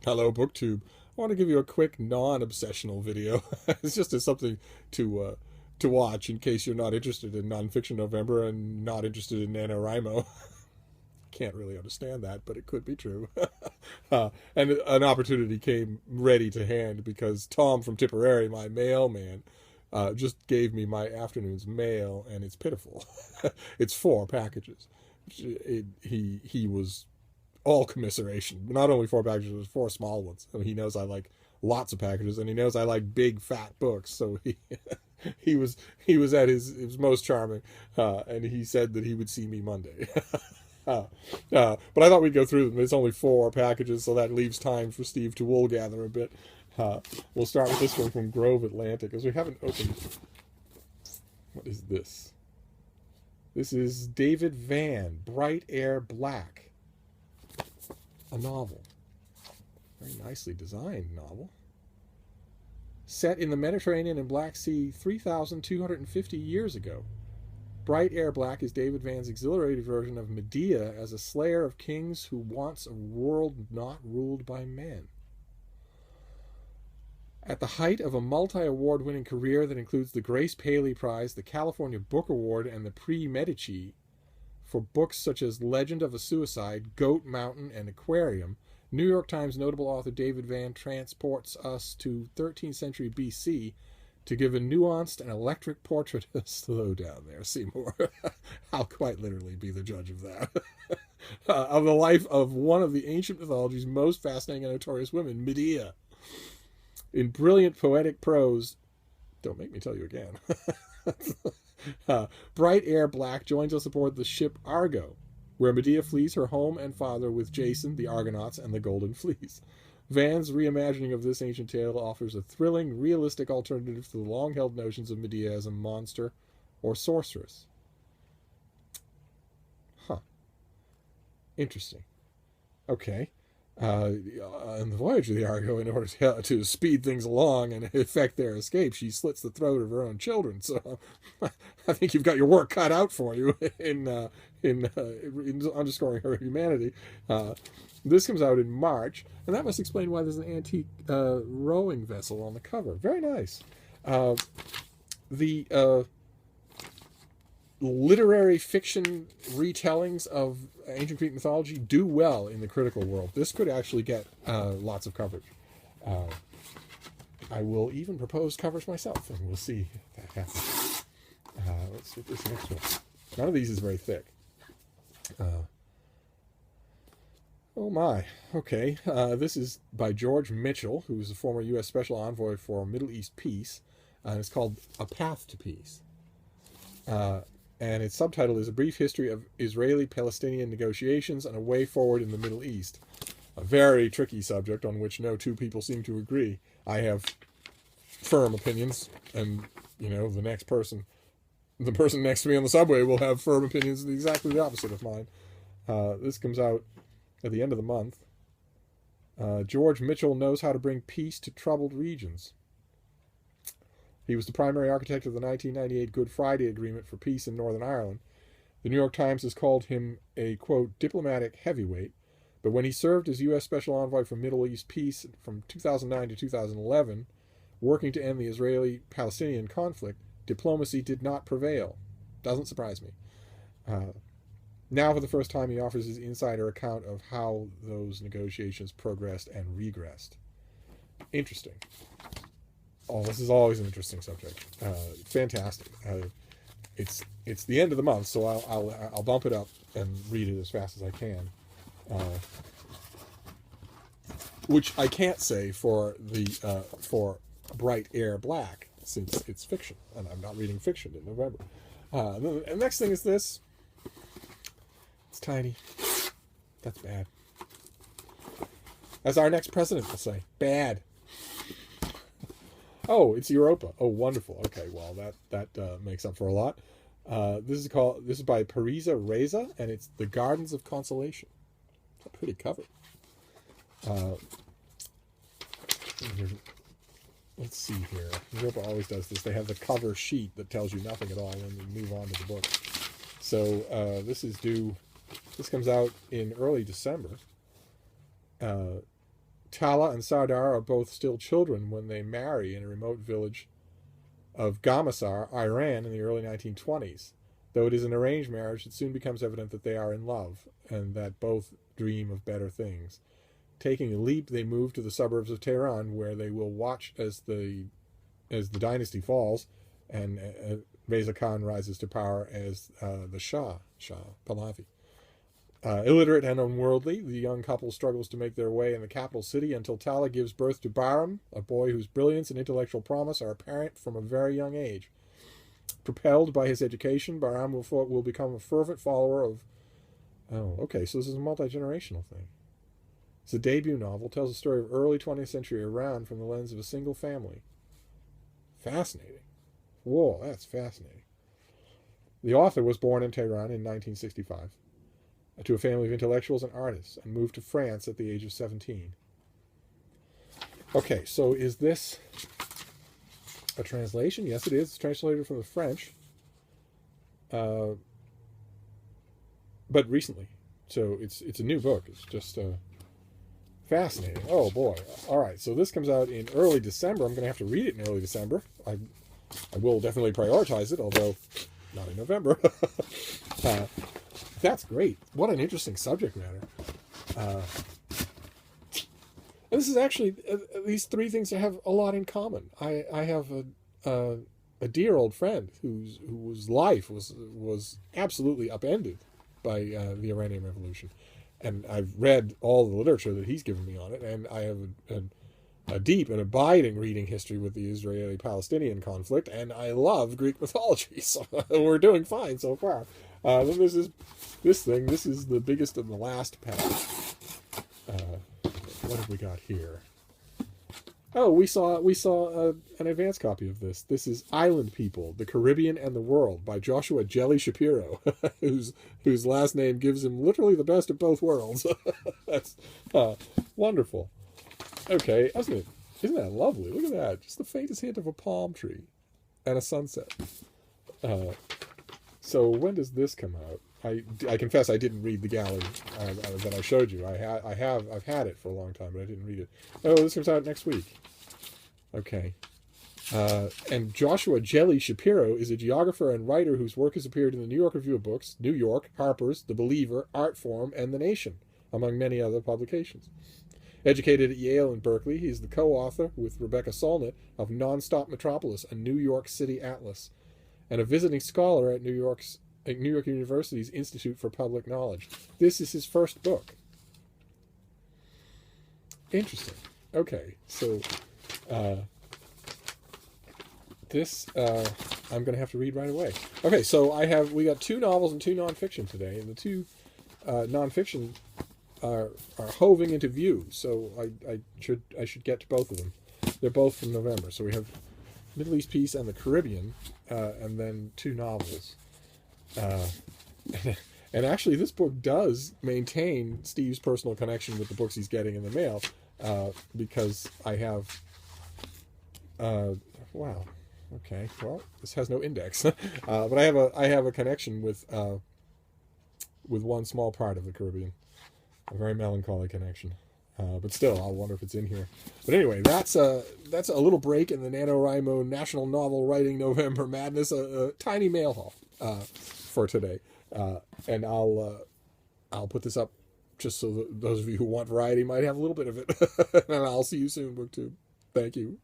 Hello, BookTube. I want to give you a quick non-obsessional video. It's just as something to watch in case you're not interested in nonfiction November and not interested in NaNoWriMo. Can't really understand that, but it could be true. And an opportunity came ready to hand because Tom from Tipperary, my mailman, just gave me my afternoon's mail, and it's pitiful. It's 4 packages. He was all commiseration. Not only 4 packages, but 4 small ones. I mean, he knows I like lots of packages, and he knows I like big fat books. So he was at his most charming, and he said that he would see me Monday. But I thought we'd go through them. It's only 4 packages, so that leaves time for Steve to wool gather a bit. We'll start with this one from Grove Atlantic, because we haven't opened. What is this? This is David Van, Bright Air Black, a novel. Very nicely designed novel. Set in the Mediterranean and Black Sea 3,250 years ago. Bright Air Black is David Van's exhilarated version of Medea as a slayer of kings who wants a world not ruled by men. At the height of a multi-award winning career that includes the Grace Paley Prize, the California Book Award, and the Prix Medici for books such as Legend of a Suicide, Goat Mountain, and Aquarium, New York Times notable author David Van transports us to 13th century BC to give a nuanced and electric portrait. Slow down there, Seymour. I'll quite literally be the judge of that. Of the life of one of the ancient mythology's most fascinating and notorious women, Medea. In brilliant poetic prose, don't make me tell you again. Bright Air Black joins us aboard the ship Argo, where Medea flees her home and father with Jason, the Argonauts, and the Golden Fleece. Van's reimagining of this ancient tale offers a thrilling, realistic alternative to the long-held notions of Medea as a monster or sorceress. Huh. Interesting. Okay. On the voyage of the Argo, in order to speed things along and effect their escape, she slits the throat of her own children. So I think you've got your work cut out for you in underscoring her humanity. This comes out in March, and that must explain why there's an antique rowing vessel on the cover. Very nice. The literary fiction retellings of ancient Greek mythology do well in the critical world. This could actually get lots of coverage. I will even propose covers myself, and we'll see if that happens. Let's see this next one. None of these is very thick. Oh my. Okay. This is by George Mitchell, who's a former U.S. Special Envoy for Middle East Peace. And it's called A Path to Peace. And its subtitle is A Brief History of Israeli-Palestinian Negotiations and a Way Forward in the Middle East. A very tricky subject on which no two people seem to agree. I have firm opinions, and, the person next to me on the subway will have firm opinions exactly the opposite of mine. This comes out at the end of the month. George Mitchell knows how to bring peace to troubled regions. He was the primary architect of the 1998 Good Friday Agreement for peace in Northern Ireland. The New York Times has called him a, quote, diplomatic heavyweight, but when he served as U.S. Special Envoy for Middle East Peace from 2009 to 2011, working to end the Israeli-Palestinian conflict, diplomacy did not prevail. Doesn't surprise me. Now, for the first time, he offers his insider account of how those negotiations progressed and regressed. Interesting. Oh, this is always an interesting subject. Fantastic. It's the end of the month, so I'll bump it up and read it as fast as I can. Which I can't say for Bright Air Black, since it's fiction, and I'm not reading fiction in November. The next thing is this. It's tiny. That's bad. As our next president will say, bad. Oh, it's Europa. Oh, wonderful. Okay, well that makes up for a lot. This is by Parisa Reza, and it's The Gardens of Consolation. It's a pretty cover. Let's see here. Europa always does this. They have the cover sheet that tells you nothing at all, and then we move on to the book. So this is due. This comes out in early December. Tala and Sardar are both still children when they marry in a remote village of Gamasar, Iran, in the early 1920s. Though it is an arranged marriage, it soon becomes evident that they are in love and that both dream of better things. Taking a leap, they move to the suburbs of Tehran, where they will watch as the dynasty falls and Reza Khan rises to power as the Shah Pahlavi. Illiterate and unworldly, the young couple struggles to make their way in the capital city until Tala gives birth to Bahram, a boy whose brilliance and intellectual promise are apparent from a very young age. Propelled by his education, Bahram will become a fervent follower of... Oh, okay, so this is a multi-generational thing. It's a debut novel, tells the story of early 20th century Iran from the lens of a single family. Fascinating. Whoa, that's fascinating. The author was born in Tehran in 1965 to a family of intellectuals and artists and moved to France at the age of 17. Okay, so is this a translation? Yes, it is. It's translated from the French, but recently. So it's a new book. It's just fascinating. Oh boy! All right, so this comes out in early December. I'm going to have to read it in early December. I will definitely prioritize it, although not in November. That's great. What an interesting subject matter. And this is actually, these three things have a lot in common. I have a dear old friend whose life was absolutely upended by the Iranian Revolution. And I've read all the literature that he's given me on it, and I have a deep and abiding reading history with the Israeli-Palestinian conflict, and I love Greek mythology, so we're doing fine so far. This is the biggest and the last pack. What have we got here? Oh, we saw an advanced copy of this. This is Island People, the Caribbean and the World by Joshua Jelly Shapiro, whose last name gives him literally the best of both worlds. That's wonderful. Okay, isn't that lovely? Look at that. Just the faintest hint of a palm tree and a sunset. So when does this come out? I confess I didn't read the galley that I showed you. I've had it for a long time, but I didn't read it. Oh, this comes out next week. Okay. And Joshua Jelly Shapiro is a geographer and writer whose work has appeared in the New York Review of Books, New York, Harper's, The Believer, Artforum, and The Nation, among many other publications. Educated at Yale and Berkeley, he is the co-author with Rebecca Solnit of Nonstop Metropolis, a New York City Atlas, and a visiting scholar at New York University's Institute for Public Knowledge. This is his first book. Interesting. Okay, so this I'm going to have to read right away. Okay, so we got 2 novels and 2 nonfiction today, and the 2 nonfiction are hoving into view. So I should get to both of them. They're both from November. So we have Middle East Peace and the Caribbean, and then 2 novels. And actually, this book does maintain Steve's personal connection with the books he's getting in the mail, because I have. Wow. Okay. Well, this has no index, but I have a connection with one small part of the Caribbean, a very melancholy connection. But still, I'll wonder if it's in here. But anyway, that's a little break in the NaNoWriMo National Novel Writing November Madness, a tiny mail haul for today. And I'll put this up just so that those of you who want variety might have a little bit of it. And I'll see you soon, BookTube. Thank you.